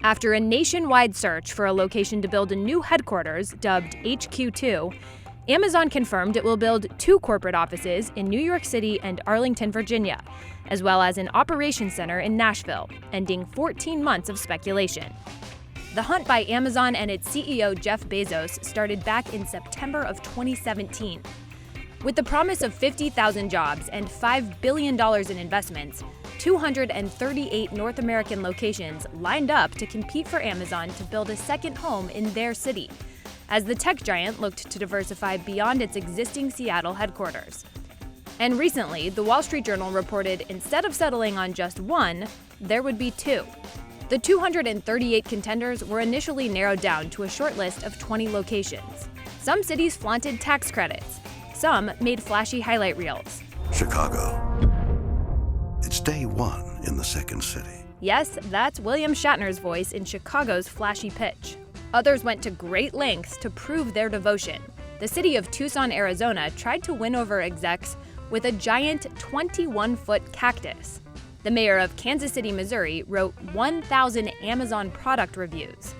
After a nationwide search for a location to build a new headquarters, dubbed HQ2, Amazon confirmed it will build 2 corporate offices in New York City and Arlington, Virginia, as well as an operations center in Nashville, ending 14 months of speculation. The hunt by Amazon and its CEO Jeff Bezos started back in September of 2017. With the promise of 50,000 jobs and $5 billion in investments, 238 North American locations lined up to compete for Amazon to build a second home in their city, as the tech giant looked to diversify beyond its existing Seattle headquarters. And recently, the Wall Street Journal reported instead of settling on just one, there would be 2. The 238 contenders were initially narrowed down to a short list of 20 locations. Some cities flaunted tax credits. Some made flashy highlight reels. Chicago. It's day 1 in the second city. Yes, that's William Shatner's voice in Chicago's flashy pitch. Others went to great lengths to prove their devotion. The city of Tucson, Arizona tried to win over execs with a giant 21-foot cactus. The mayor of Kansas City, Missouri, wrote 1,000 Amazon product reviews.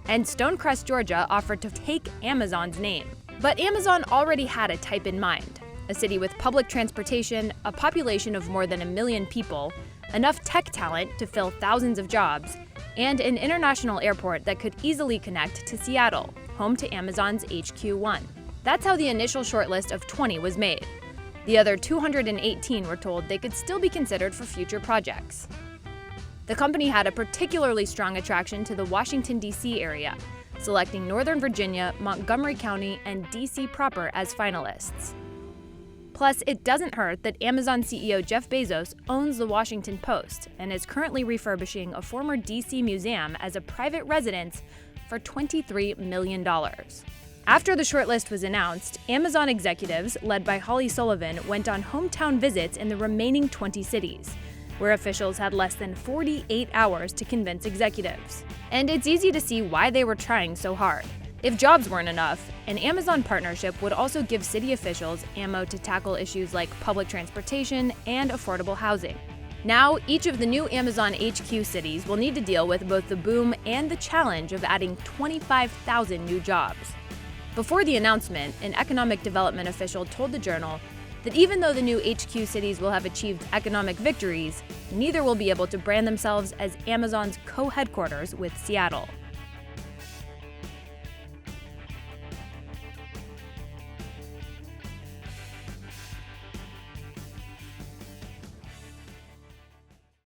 And Stonecrest, Georgia, offered to take Amazon's name. But Amazon already had a type in mind: a city with public transportation, a population of more than 1 million people, enough tech talent to fill thousands of jobs, and an international airport that could easily connect to Seattle, home to Amazon's HQ1. That's how the initial shortlist of 20 was made. The other 218 were told they could still be considered for future projects. The company had a particularly strong attraction to the Washington, D.C. area, selecting Northern Virginia, Montgomery County, and D.C. proper as finalists. Plus, it doesn't hurt that Amazon CEO Jeff Bezos owns the Washington Post and is currently refurbishing a former D.C. museum as a private residence for $23 million. After the shortlist was announced, Amazon executives, led by Holly Sullivan, went on hometown visits in the remaining 20 cities, where officials had less than 48 hours to convince executives. And it's easy to see why they were trying so hard. If jobs weren't enough, an Amazon partnership would also give city officials ammo to tackle issues like public transportation and affordable housing. Now, each of the new Amazon HQ cities will need to deal with both the boom and the challenge of adding 25,000 new jobs. Before the announcement, an economic development official told the Journal that even though the new HQ cities will have achieved economic victories, neither will be able to brand themselves as Amazon's co-headquarters with Seattle.